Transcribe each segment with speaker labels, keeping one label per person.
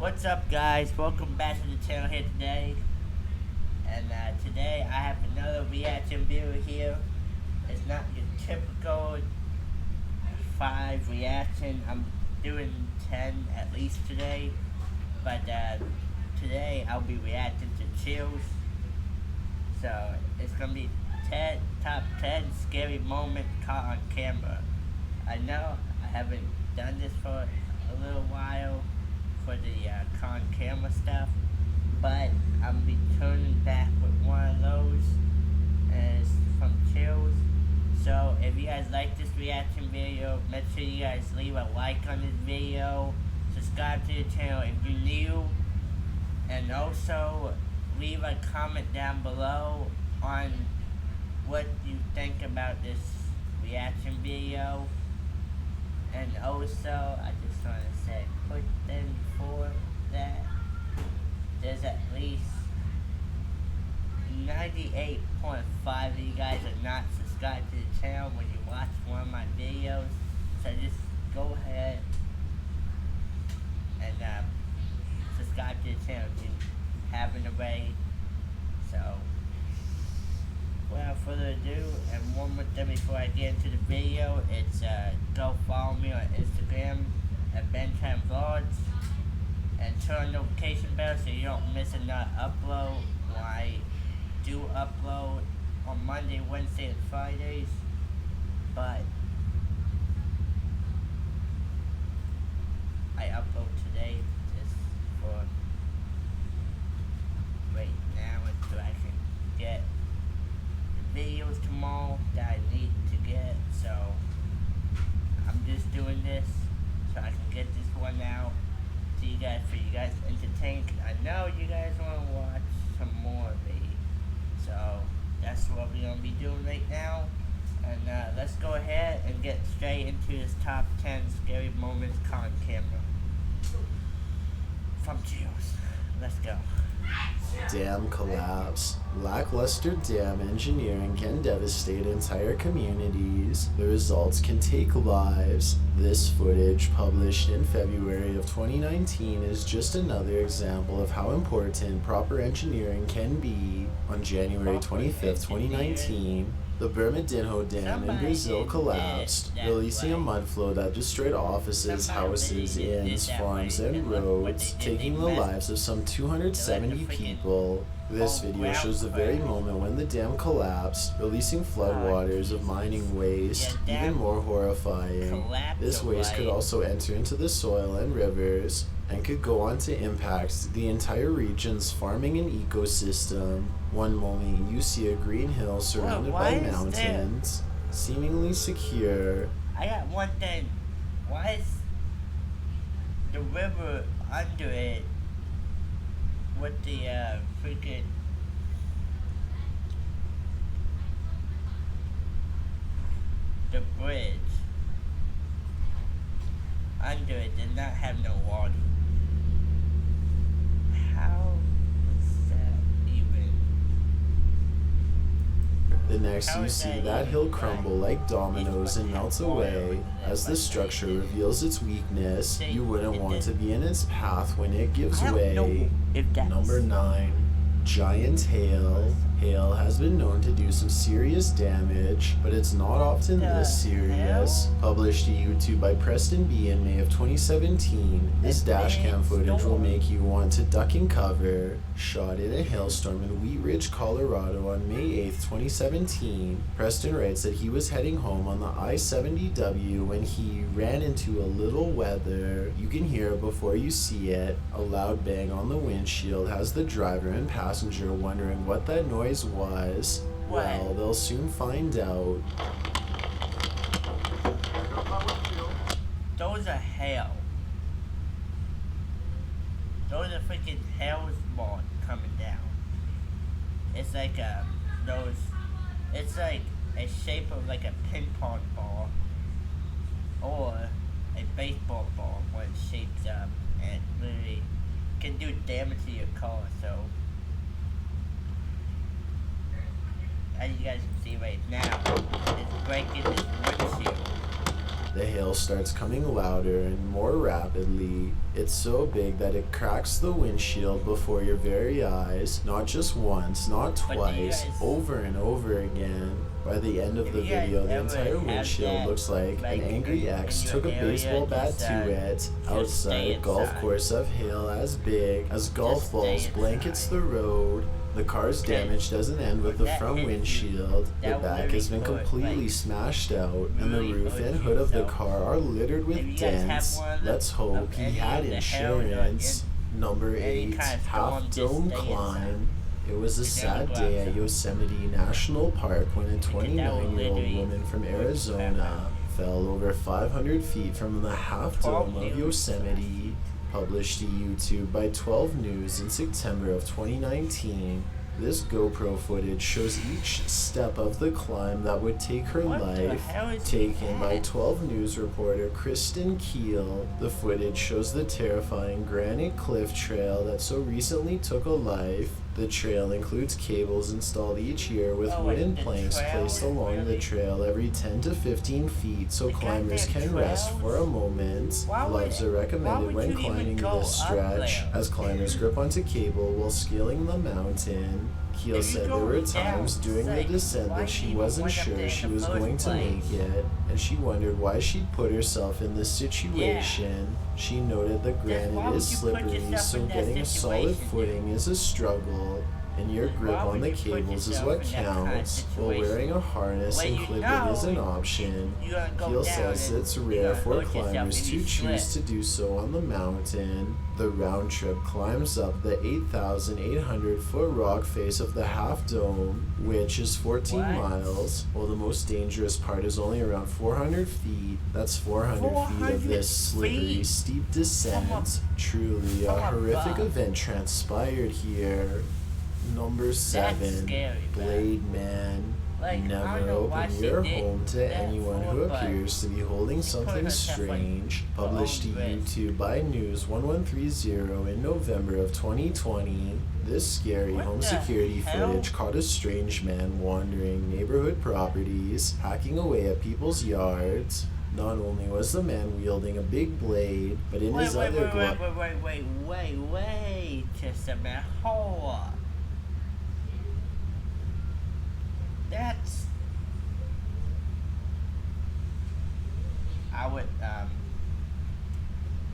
Speaker 1: What's up, guys? Welcome back to the channel here today. And today I have another reaction video here. It's not your typical 5 reaction. I'm doing 10 at least today. But today I'll be reacting to chills. So it's gonna be top 10 scary moments caught on camera. I know I haven't done this for a little while for the con camera stuff, but I'm returning back with one of those, and it's from Chills. So if you guys like this reaction video, make sure you guys leave a like on this video, subscribe to the channel if you're new, and also leave a comment down below on what you think about this reaction video. And also, I just want to say, put in before that, there's at least 98.5 of you guys are not subscribed to the channel when you watch one of my videos. So just go ahead and subscribe to the channel if you haven't already. So, without further ado, and one more thing before I get into the video, it's go follow me on Instagram at bentran vlogs, and turn on notification bell so you don't miss another upload when I do upload on Monday, Wednesday, and Fridays. But I upload today just for right now until I can get videos tomorrow that I need to get. So I'm just doing this so I can get this one out to you guys, for you guys to entertain. I know you guys want to watch some more of me, so that's what we're gonna be doing right now. And let's go ahead and get straight into this top 10 scary moments caught on camera from Chills. Let's go.
Speaker 2: Dam collapse. Lackluster dam engineering can devastate entire communities. The results can take lives. This footage, published in February of 2019, is just another example of how important proper engineering can be. On January 25th, 2019, the Bermadinho Dam in Brazil collapsed, releasing a mud flow that destroyed offices, houses, inns, farms, and roads, taking the lives of some 270 people. This video shows the very moment when the dam collapsed, releasing floodwaters of mining waste. Even more horrifying, this waste could also enter into the soil and rivers, and could go on to impact the entire region's farming and ecosystem. One moment you see a green hill surrounded by mountains, seemingly secure.
Speaker 1: I got one thing. Why is the river under it with the freaking the bridge under it did not have no water? How is that even?
Speaker 2: The next you see that hill crumble like dominoes and melt away. As the structure reveals its weakness, you wouldn't want to be in its path when it gives way. Number 9. Giant hail. Hail has been known to do some serious damage, but it's not often this serious. Published to YouTube by Preston B in May of 2017, this dashcam footage will make you want to duck and cover. Shot in a hailstorm in Wheat Ridge, Colorado on May 8th, 2017, Preston writes that he was heading home on the I-70W when he ran into a little weather. You can hear it before you see it. A loud bang on the windshield has the driver and passenger wondering what that noise was. Well, they'll soon find out.
Speaker 1: Those are hail. Those are freaking hailstorms coming down. It's like it's like a shape of like a ping pong ball or a baseball ball when it shapes up, and literally can do damage to your car. So as you guys can see right now, it's breaking this windshield.
Speaker 2: The hail starts coming louder and more rapidly. It's so big that it cracks the windshield before your very eyes, not just once, not twice, over and over again. By the end of the video, the entire windshield looks like an angry ex took a baseball bat to it outside a golf course of hail as big as golf balls blankets the road. The car's damage doesn't end with the front windshield. The back has been completely smashed out, and the roof and hood of the car are littered with dents. Let's hope he had insurance. Number 8, Half Dome Climb. It was a sad day at Yosemite National Park when a 29-year-old woman from Arizona fell over 500 feet from the Half Dome of Yosemite. Published to YouTube by 12 News in September of 2019, this GoPro footage shows each step of the climb that would take her life. Taken by 12 News reporter Kristen Keel, the footage shows the terrifying granite cliff trail that so recently took a life. The trail includes cables installed each year with wooden planks placed along the trail every 10 to 15 feet so climbers can rest for a moment. Gloves are recommended when climbing this stretch, as climbers grip onto cable while scaling the mountain. Keel said there were times during the descent that she wasn't sure she was going to make it, and she wondered why she'd put herself in this situation. She noted the granite is slippery, so getting a solid footing is a struggle, and your grip on the cables is what counts, while wearing a harness and clipping is an option. Keel says it's rare for climbers to choose to do so on the mountain. The round trip climbs up the 8,800-foot rock face of the Half Dome, which is 14 miles, while the most dangerous part is only around 400 feet. That's 400 feet of this slippery, steep descent. Truly a horrific event transpired here. Number 7, Blade Man. Never open your home to anyone who appears to be holding something strange. Published to YouTube by News 1130 in November of 2020. This scary home security footage caught a strange man wandering neighborhood properties, hacking away at people's yards. Not only was the man wielding a big blade, but in his other glove.
Speaker 1: Wait, just a minute, hold up.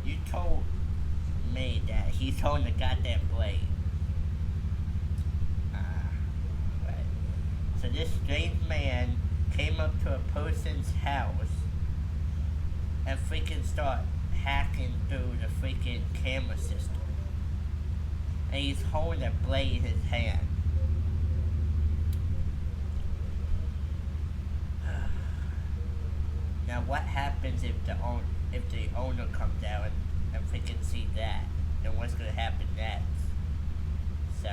Speaker 1: You told me that he's holding a goddamn blade. Right. So this strange man came up to a person's house and freaking start hacking through the freaking camera system. And he's holding a blade in his hand. Now what happens if the owner comes out and freaking see that? Then what's gonna happen next? So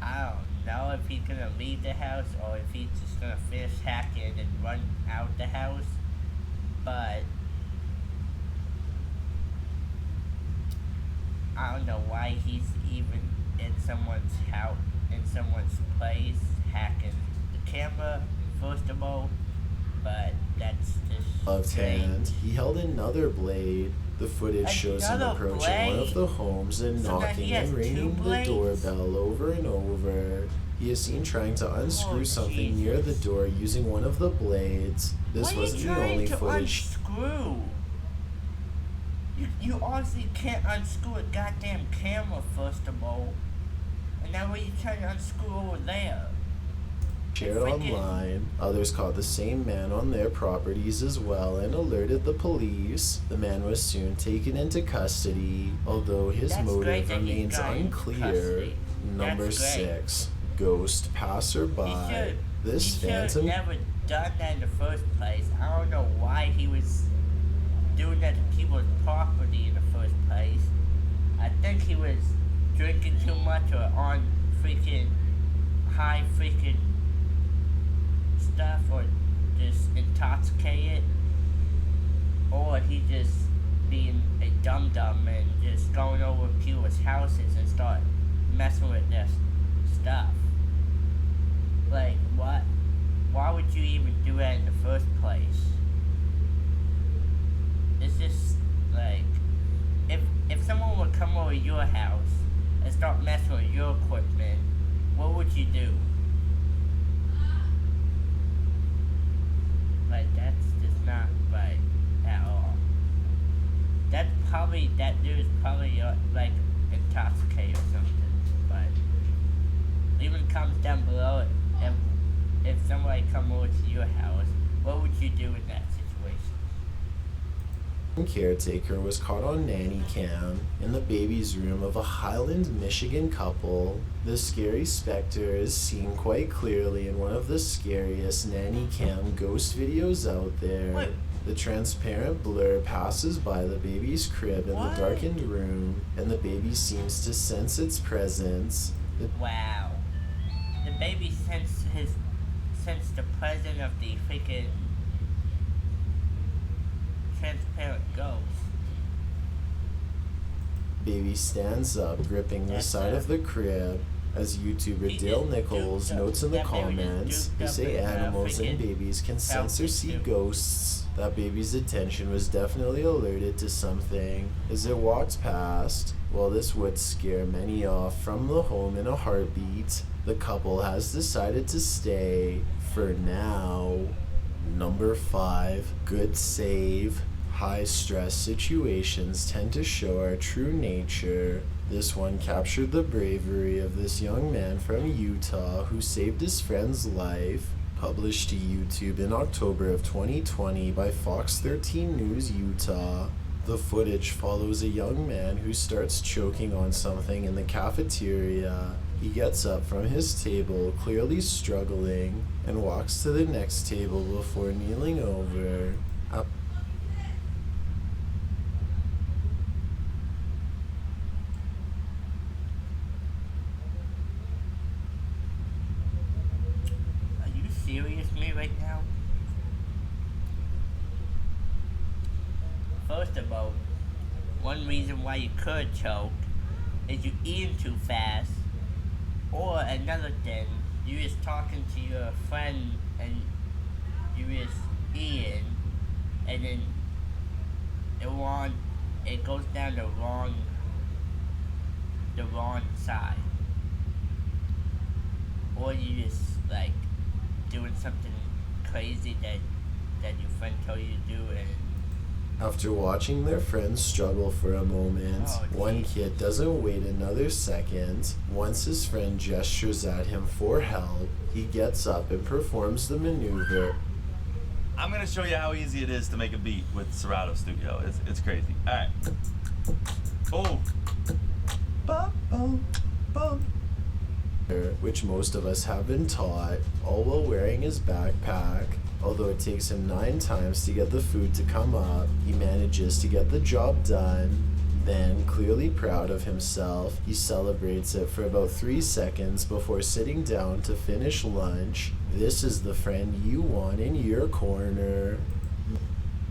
Speaker 1: I don't know if he's gonna leave the house or if he's just gonna finish hacking and run out the house. But I don't know why he's even in someone's house, in someone's place, hacking the camera, first of all. But that's just
Speaker 2: left hand. He held another blade. The footage shows him approaching one of the homes and knocking and ringing the doorbell over and over. He is seen trying to unscrew something near the door using one of the blades. This wasn't the only footage.
Speaker 1: Unscrew? You obviously can't unscrew a goddamn camera, first of all. And now what are you trying to unscrew over there?
Speaker 2: Shared online. Others caught the same man on their properties as well and alerted the police. The man was soon taken into custody, although his motive remains unclear. Number 6, Ghost Passerby. This phantom
Speaker 1: never done that in the first place. I don't know why he was doing that to people's property in the first place. I think he was drinking too much or on freaking high freaking stuff, or just intoxicated, or he just being a dum-dum and just going over people's houses and start messing with their stuff. Like, what? Why would you even do that in the first place? it's just like if someone would come over your house and start messing with your equipment, what would you do? Like that's just not right at all. That dude is probably like intoxicated or something. But leave in the comments down below if somebody come over to your house, what would you do in that situation?
Speaker 2: Caretaker was caught on nanny cam in the baby's room of a Highland, Michigan couple. The scary specter is seen quite clearly in one of the scariest nanny cam ghost videos out there.
Speaker 1: What?
Speaker 2: The transparent blur passes by the baby's crib in
Speaker 1: What?
Speaker 2: the darkened room, and the baby seems to sense its presence.
Speaker 1: Wow. The baby sensed the presence of the freaking transparent ghost.
Speaker 2: Baby stands up, gripping the
Speaker 1: That's
Speaker 2: side of the crib. As YouTuber
Speaker 1: He
Speaker 2: Dale
Speaker 1: just
Speaker 2: Nichols
Speaker 1: duped up.
Speaker 2: notes in the
Speaker 1: That baby just
Speaker 2: comments,
Speaker 1: duped
Speaker 2: they
Speaker 1: up
Speaker 2: say
Speaker 1: and,
Speaker 2: animals and
Speaker 1: freaking
Speaker 2: babies can sense or see
Speaker 1: too.
Speaker 2: ghosts. That baby's attention was definitely alerted to something as it walked past. While this would scare many off from the home in a heartbeat, the couple has decided to stay for now. Number 5, good save. High stress situations tend to show our true nature. This one captured the bravery of this young man from Utah who saved his friend's life. Published to YouTube in October of 2020 by Fox 13 News Utah. The footage follows a young man who starts choking on something in the cafeteria. He gets up from his table, clearly struggling, and walks to the next table before kneeling over.
Speaker 1: Are you serious with me right now? First of all, one reason why you could choke is you eating too fast, or another thing, you just talking to your friend and you just eating, and then it goes down the wrong side, or you just like doing something crazy that your friend told you to do, and
Speaker 2: After watching their friends struggle for a moment,
Speaker 1: Oh,
Speaker 2: one
Speaker 1: geez.
Speaker 2: kid doesn't wait another second. Once his friend gestures at him for help, he gets up and performs the maneuver.
Speaker 3: I'm gonna show you how easy it is to make a beat with Serato Studio. It's crazy. All right. Boom. Bum, bum, bum.
Speaker 2: Which most of us have been taught, all while wearing his backpack. Although it takes him 9 times to get the food to come up, he manages to get the job done. Then, clearly proud of himself, he celebrates it for about 3 seconds before sitting down to finish lunch. This is the friend you want in your corner.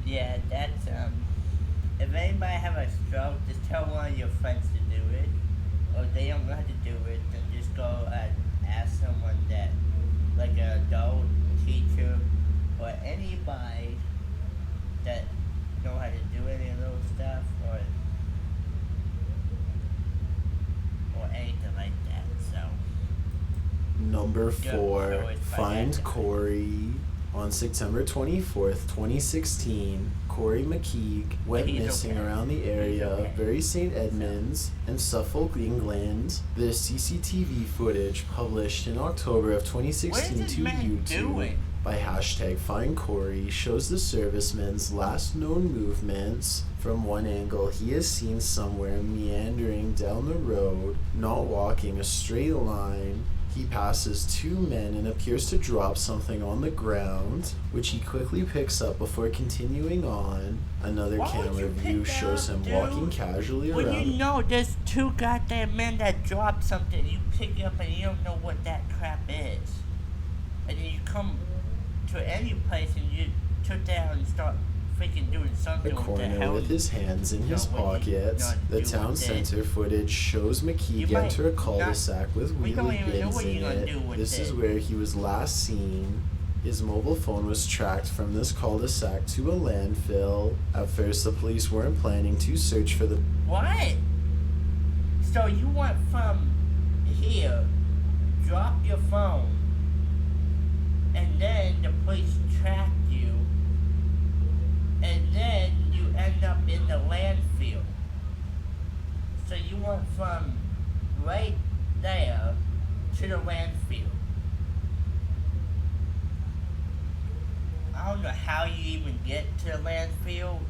Speaker 1: yeah, that's if anybody have a stroke, just tell one of your friends to do it, or if they don't know how to do it, then just go and ask someone that, like an adult, teacher, or anybody that know how to do any of those stuff, or anything like that. So
Speaker 2: Number
Speaker 1: Yeah,
Speaker 2: 4,
Speaker 1: so it's by
Speaker 2: find
Speaker 1: that time.
Speaker 2: Corey. On September 24th, 2016, Corey McKeague went
Speaker 1: He's
Speaker 2: missing
Speaker 1: okay.
Speaker 2: around the area
Speaker 1: He's okay.
Speaker 2: of Bury St. Edmunds in Suffolk, England. The CCTV footage published in October of 2016
Speaker 1: What is this
Speaker 2: to
Speaker 1: man
Speaker 2: YouTube
Speaker 1: doing?
Speaker 2: by hashtag Find Corey shows the serviceman's last known movements. From one angle, he is seen somewhere meandering down the road, not walking a straight line. He passes 2 men and appears to drop something on the ground, which he quickly picks up before continuing on. Another
Speaker 1: Why would
Speaker 2: camera
Speaker 1: you pick
Speaker 2: view
Speaker 1: that
Speaker 2: shows
Speaker 1: up,
Speaker 2: him
Speaker 1: dude?
Speaker 2: walking casually
Speaker 1: when
Speaker 2: around.
Speaker 1: you know there's 2 goddamn men that dropped something, you pick it up and you don't know what that crap is, and then you come to any place and you sit down and start freaking doing
Speaker 2: The
Speaker 1: something. What the
Speaker 2: corner
Speaker 1: hell?
Speaker 2: with his hands in his
Speaker 1: what you
Speaker 2: pockets.
Speaker 1: not
Speaker 2: The
Speaker 1: do
Speaker 2: town
Speaker 1: with
Speaker 2: center footage shows
Speaker 1: You
Speaker 2: McKeague
Speaker 1: might
Speaker 2: enter a
Speaker 1: not-
Speaker 2: cul-de-sac with
Speaker 1: we don't
Speaker 2: wheelie
Speaker 1: even know
Speaker 2: bins
Speaker 1: what
Speaker 2: in
Speaker 1: you're gonna
Speaker 2: it.
Speaker 1: do with
Speaker 2: This is
Speaker 1: it.
Speaker 2: where he was last seen. His mobile phone was tracked from this cul-de-sac to a landfill. At first, the police weren't planning to search for the...
Speaker 1: What? So you went from here, drop your phone, and then the police tracked you, and then you end up in the landfill. So you went from right there to the landfill. I don't know how you even get to the landfill.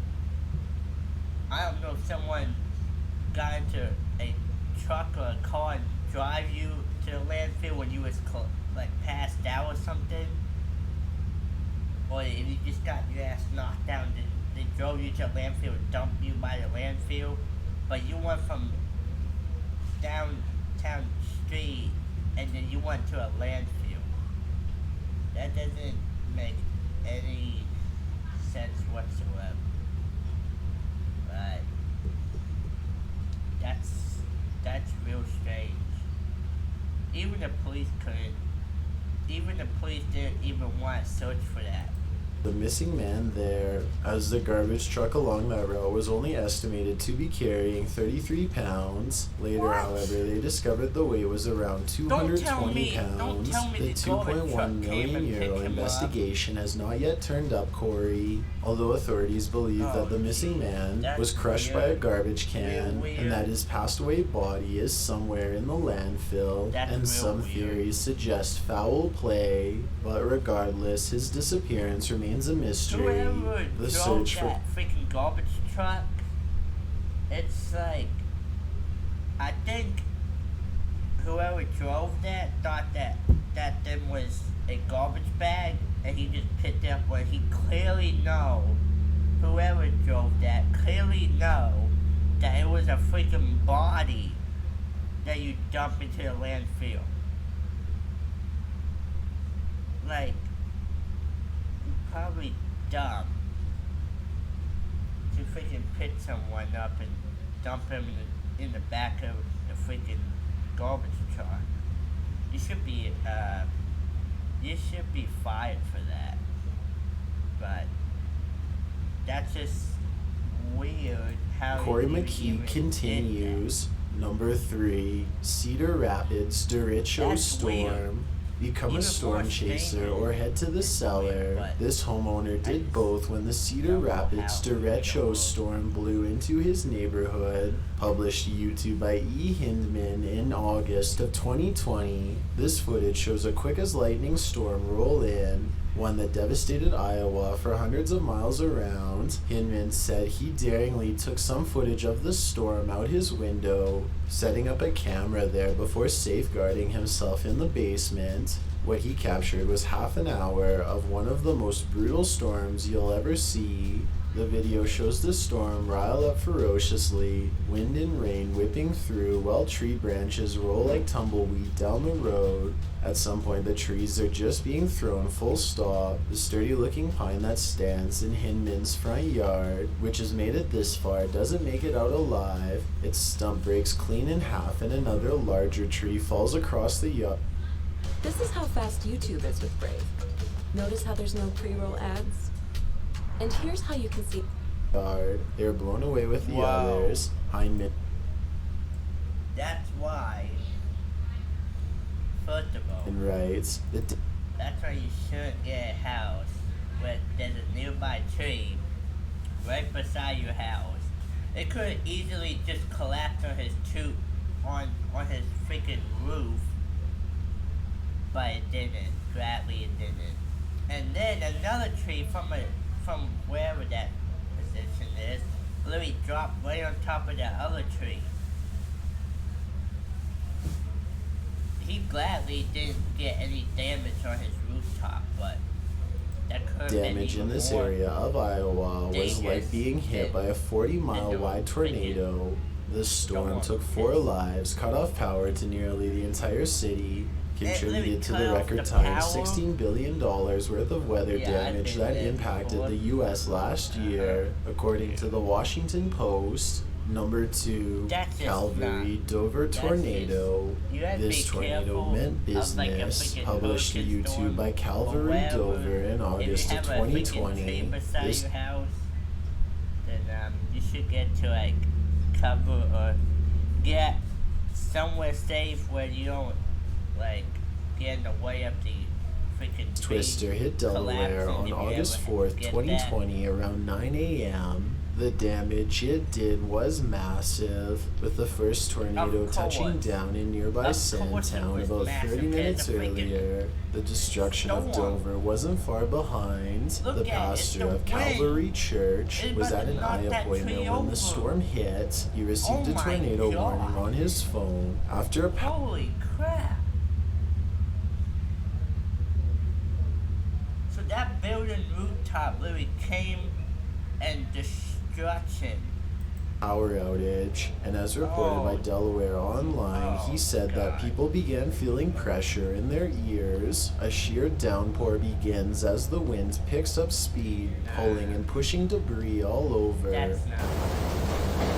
Speaker 1: I don't know if someone got into a truck or a car and drive you to the landfill when you was like passed out or something, or if you just got your ass knocked down, they drove you to the landfill and dumped you by the landfill, but you went from downtown street and then you went to a landfill. That doesn't make any sense whatsoever. But that's real strange. Even the police didn't even want to search for that.
Speaker 2: The missing man there, as the garbage truck along that route was only estimated to be carrying 33 pounds. Later,
Speaker 1: What?
Speaker 2: however, they discovered the weight was around 220 pounds. The 2.1 million euro investigation has not yet turned up Corey, although authorities believe that the missing man was crushed by a garbage can and that his passed away body is somewhere in the landfill, and some theories suggest foul play, but regardless, his disappearance remains a mystery.
Speaker 1: Whoever
Speaker 2: The
Speaker 1: drove
Speaker 2: search for
Speaker 1: that freaking garbage truck, it's like, I think whoever drove that thought that thing was a garbage bag, and he just picked it up when he clearly whoever drove that clearly know that it was a freaking body that you dump into the landfill. Like, probably dumb to freaking pick someone up and dump him in the back of the freaking garbage truck. You should be fired for that. But that's just weird how
Speaker 2: Corey
Speaker 1: you
Speaker 2: McKee
Speaker 1: even
Speaker 2: continues. Number 3, Cedar Rapids derecho
Speaker 1: That's
Speaker 2: storm.
Speaker 1: weird.
Speaker 2: Become
Speaker 1: Even
Speaker 2: a storm
Speaker 1: more
Speaker 2: chaser
Speaker 1: dangerous.
Speaker 2: or head to the
Speaker 1: It's
Speaker 2: cellar.
Speaker 1: weird, but
Speaker 2: This homeowner did both when the Cedar
Speaker 1: don't know
Speaker 2: Rapids
Speaker 1: how.
Speaker 2: derecho storm blew into his neighborhood. Published to YouTube by E. Hindman in August of 2020, this footage shows a quick as lightning storm roll in, one that devastated Iowa for hundreds of miles around. Hinman said he daringly took some footage of the storm out his window, setting up a camera there before safeguarding himself in the basement. What he captured was half an hour of one of the most brutal storms you'll ever see. The video shows the storm rile up ferociously, wind and rain whipping through while tree branches roll like tumbleweed down the road. At some point, the trees are just being thrown full stop. The sturdy-looking pine that stands in Hinman's front yard, which has made it this far, doesn't make it out alive. Its stump breaks clean in half and another larger tree falls across the yard.
Speaker 4: This is how fast YouTube is with Brave. Notice how there's no pre-roll ads? And here's how you can see.
Speaker 2: They are blown away with the
Speaker 1: Wow.
Speaker 2: others. Hinman
Speaker 1: That's why. First of all,
Speaker 2: writes,
Speaker 1: that's why you shouldn't get a house where there's a nearby tree right beside your house. It could easily just collapse on his on his freaking roof, but it didn't. Gladly it didn't. And then another tree from wherever that position is literally dropped right on top of that other tree. He gladly didn't get any damage on his rooftop, but that could have been
Speaker 2: damage in
Speaker 1: even
Speaker 2: this
Speaker 1: more
Speaker 2: area of Iowa was
Speaker 1: dangerous
Speaker 2: like being hit by a 40-mile
Speaker 1: than
Speaker 2: wide
Speaker 1: the
Speaker 2: tornado. This storm
Speaker 1: on,
Speaker 2: took 4
Speaker 1: yes.
Speaker 2: lives, cut off power to nearly the entire city, contributed
Speaker 1: literally
Speaker 2: to
Speaker 1: cut
Speaker 2: the
Speaker 1: off
Speaker 2: record
Speaker 1: the
Speaker 2: time
Speaker 1: power.
Speaker 2: $16 billion worth of weather
Speaker 1: Yeah, I've
Speaker 2: damage
Speaker 1: been
Speaker 2: that
Speaker 1: there
Speaker 2: impacted
Speaker 1: before.
Speaker 2: the U.S. last year, according to the Washington Post. Number 2,
Speaker 1: That's just
Speaker 2: Calvary
Speaker 1: not-
Speaker 2: Dover
Speaker 1: that's
Speaker 2: tornado.
Speaker 1: just- you gotta
Speaker 2: This
Speaker 1: be
Speaker 2: tornado
Speaker 1: careful
Speaker 2: meant
Speaker 1: of, like, a
Speaker 2: business.
Speaker 1: freaking
Speaker 2: Published to
Speaker 1: hurricane
Speaker 2: YouTube
Speaker 1: storm
Speaker 2: by
Speaker 1: or
Speaker 2: Calvary
Speaker 1: wherever.
Speaker 2: Dover in August
Speaker 1: If you
Speaker 2: of
Speaker 1: have a freaking tree
Speaker 2: 2020.
Speaker 1: beside
Speaker 2: This
Speaker 1: your house, then you should get to like cover or get somewhere safe where you don't like get in the way of the freaking tree
Speaker 2: twister hit Delaware
Speaker 1: collapsing.
Speaker 2: on
Speaker 1: If you
Speaker 2: August
Speaker 1: ever
Speaker 2: 4th,
Speaker 1: get
Speaker 2: 2020 around 9 a.m. The damage it did was massive, with the first tornado
Speaker 1: Of
Speaker 2: touching
Speaker 1: course.
Speaker 2: down in nearby
Speaker 1: Of course it
Speaker 2: Sandtown
Speaker 1: was
Speaker 2: about
Speaker 1: massive.
Speaker 2: 30 minutes
Speaker 1: There's a freaking
Speaker 2: earlier. The destruction of
Speaker 1: storm.
Speaker 2: Dover wasn't far behind.
Speaker 1: Look
Speaker 2: The
Speaker 1: at it, it's
Speaker 2: pastor
Speaker 1: the
Speaker 2: of
Speaker 1: wind.
Speaker 2: Calvary Church
Speaker 1: It's
Speaker 2: was
Speaker 1: about
Speaker 2: at
Speaker 1: to
Speaker 2: an
Speaker 1: knock
Speaker 2: eye
Speaker 1: that
Speaker 2: appointment
Speaker 1: tree
Speaker 2: when
Speaker 1: over.
Speaker 2: the storm hit. He received
Speaker 1: Oh
Speaker 2: a
Speaker 1: my
Speaker 2: tornado
Speaker 1: God.
Speaker 2: warning on his phone after a
Speaker 1: Holy crap! So that building rooftop literally came and destruction.
Speaker 2: power outage, and as reported by
Speaker 1: Oh.
Speaker 2: Delaware Online, he
Speaker 1: Oh,
Speaker 2: said that
Speaker 1: God.
Speaker 2: people began feeling pressure in their ears. A sheer downpour begins as the wind picks up speed, pulling and pushing debris all over.
Speaker 1: That's not.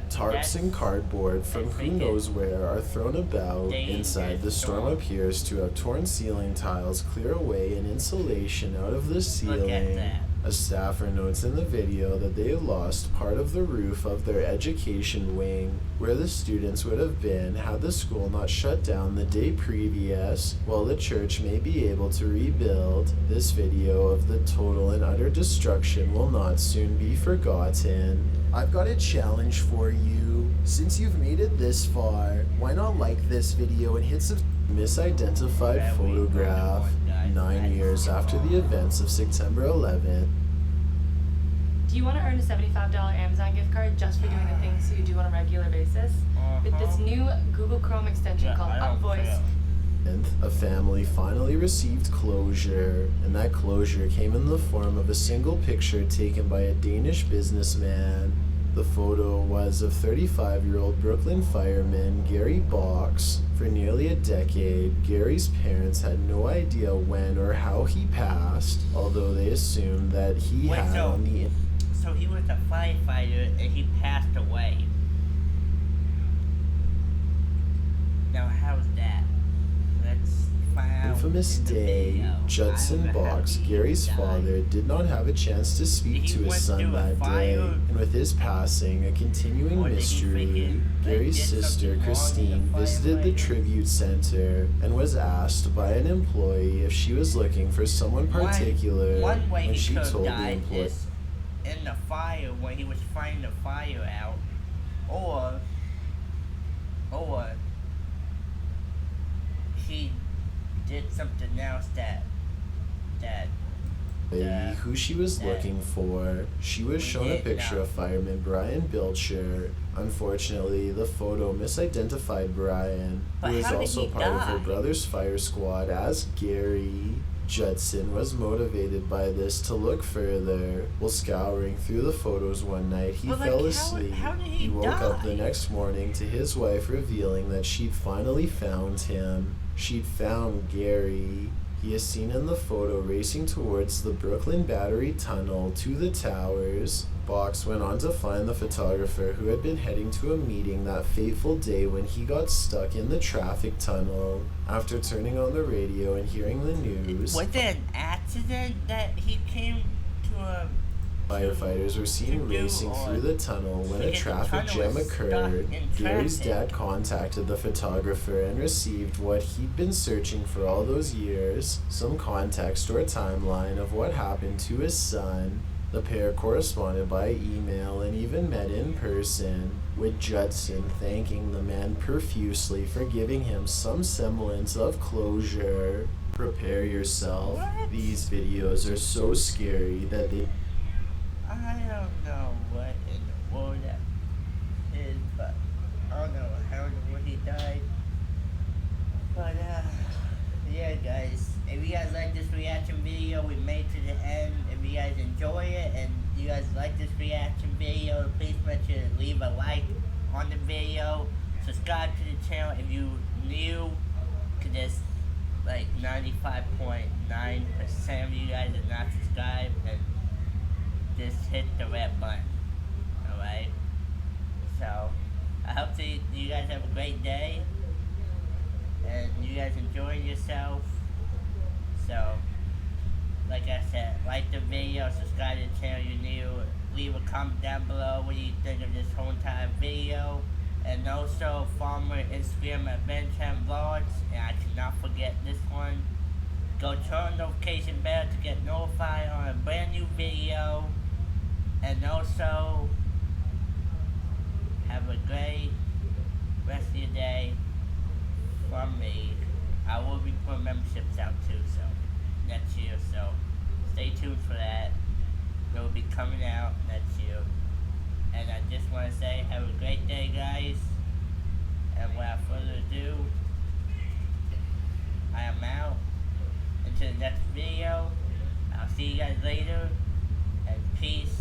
Speaker 2: Tarps
Speaker 1: That's
Speaker 2: and cardboard from
Speaker 1: that's
Speaker 2: who
Speaker 1: freaking
Speaker 2: knows where are thrown about.
Speaker 1: dangerous
Speaker 2: Inside, the storm
Speaker 1: storm.
Speaker 2: appears to have torn ceiling tiles clear away and insulation out of the
Speaker 1: Look
Speaker 2: ceiling.
Speaker 1: at that.
Speaker 2: A staffer notes in the video that they lost part of the roof of their education wing, where the students would have been had the school not shut down the day previous. While the church may be able to rebuild, this video of the total and utter destruction will not soon be forgotten. I've got a challenge for you. Since you've made it this far, why not like this video and hit Misidentified
Speaker 1: Yeah, we
Speaker 2: Photograph,
Speaker 1: got it, guys.
Speaker 2: 9 years after the events of September 11th.
Speaker 5: Do you want to earn a $75 Amazon gift card just for doing the things you do on a regular basis? With this new Google Chrome extension called
Speaker 1: I don't
Speaker 5: UpVoice,
Speaker 1: care.
Speaker 2: A family finally received closure, and that closure came in the form of a single picture taken by a Danish businessman. The photo was of 35-year-old Brooklyn fireman Gary Box. For nearly a decade, Gary's parents had no idea when or how he passed, although they assumed that he
Speaker 1: Wait,
Speaker 2: had
Speaker 1: so-
Speaker 2: on the
Speaker 1: So he was a firefighter and he passed away. Now how's that? Let's find out.
Speaker 2: infamous
Speaker 1: in the
Speaker 2: day.
Speaker 1: video. I
Speaker 2: Judson
Speaker 1: don't know how
Speaker 2: Box,
Speaker 1: he
Speaker 2: Gary's
Speaker 1: died.
Speaker 2: father, did not have a chance to speak
Speaker 1: Did he
Speaker 2: to his
Speaker 1: went
Speaker 2: son
Speaker 1: through a
Speaker 2: that day,
Speaker 1: fire?
Speaker 2: and with his passing, a continuing
Speaker 1: Or did he
Speaker 2: mystery.
Speaker 1: freaking, like,
Speaker 2: Gary's
Speaker 1: did something
Speaker 2: sister,
Speaker 1: wrong in the
Speaker 2: Christine, visited the
Speaker 1: firefighter?
Speaker 2: tribute center and was asked by an employee if she was looking for someone particular.
Speaker 1: One way
Speaker 2: when
Speaker 1: he
Speaker 2: she
Speaker 1: could have
Speaker 2: told the
Speaker 1: died
Speaker 2: employee,
Speaker 1: is in the fire when he was fighting the fire out, or he did something else that
Speaker 2: who she was
Speaker 1: that
Speaker 2: looking for. She was
Speaker 1: we
Speaker 2: shown a
Speaker 1: didn't
Speaker 2: picture
Speaker 1: know.
Speaker 2: of fireman Brian Bilcher. Unfortunately, the photo misidentified Brian,
Speaker 1: But
Speaker 2: who is
Speaker 1: how did
Speaker 2: also
Speaker 1: he
Speaker 2: part of her
Speaker 1: die?
Speaker 2: brother's fire squad, as Gary. Judson was motivated by this to look further. While scouring through the photos one night, he
Speaker 1: But, like,
Speaker 2: fell
Speaker 1: how-
Speaker 2: asleep.
Speaker 1: how did he
Speaker 2: woke up the
Speaker 1: die?
Speaker 2: next morning to his wife revealing that she'd finally found him. She'd found Gary. He is seen in the photo racing towards the Brooklyn Battery Tunnel to the towers. Box went on to find the photographer who had been heading to a meeting that fateful day when he got stuck in the traffic tunnel. After turning on the radio and hearing the news,
Speaker 1: was there an accident that he came to a
Speaker 2: firefighters were seen
Speaker 1: to do
Speaker 2: racing
Speaker 1: or-
Speaker 2: through the tunnel when a
Speaker 1: because the
Speaker 2: traffic
Speaker 1: tunnel
Speaker 2: jam
Speaker 1: is stuck
Speaker 2: occurred.
Speaker 1: in
Speaker 2: Gary's
Speaker 1: traffic.
Speaker 2: dad contacted the photographer and received what he'd been searching for all those years, some context or timeline of what happened to his son. The pair corresponded by email and even met in person, with Judson thanking the man profusely for giving him some semblance of closure. Prepare yourself.
Speaker 1: What?
Speaker 2: These videos are so scary that they
Speaker 1: I don't know what in the world that is, but I don't know how in the world he died. But yeah guys, if you guys like this reaction video, we made to the end. If you guys enjoy it and you guys like this reaction video, please make sure to leave a like on the video. Subscribe to the channel if you new, cause there's like 95.9% of you guys are not subscribed, and just hit the red button. Alright? So, I hope that you guys have a great day. And you guys enjoy yourself. So, like I said, like the video, subscribe to the channel if you're new. Leave a comment down below what you think of this whole entire video. And also follow me on Instagram at bentran vlogs. And I cannot forget this one. Go turn the notification bell to get notified on a brand new video. And also, have a great rest of your day from me. I will be putting memberships out too, so next year, so stay tuned for that. It will be coming out next year. And I just want to say, have a great day, guys. And without further ado, I am out. Until the next video, I'll see you guys later. And peace.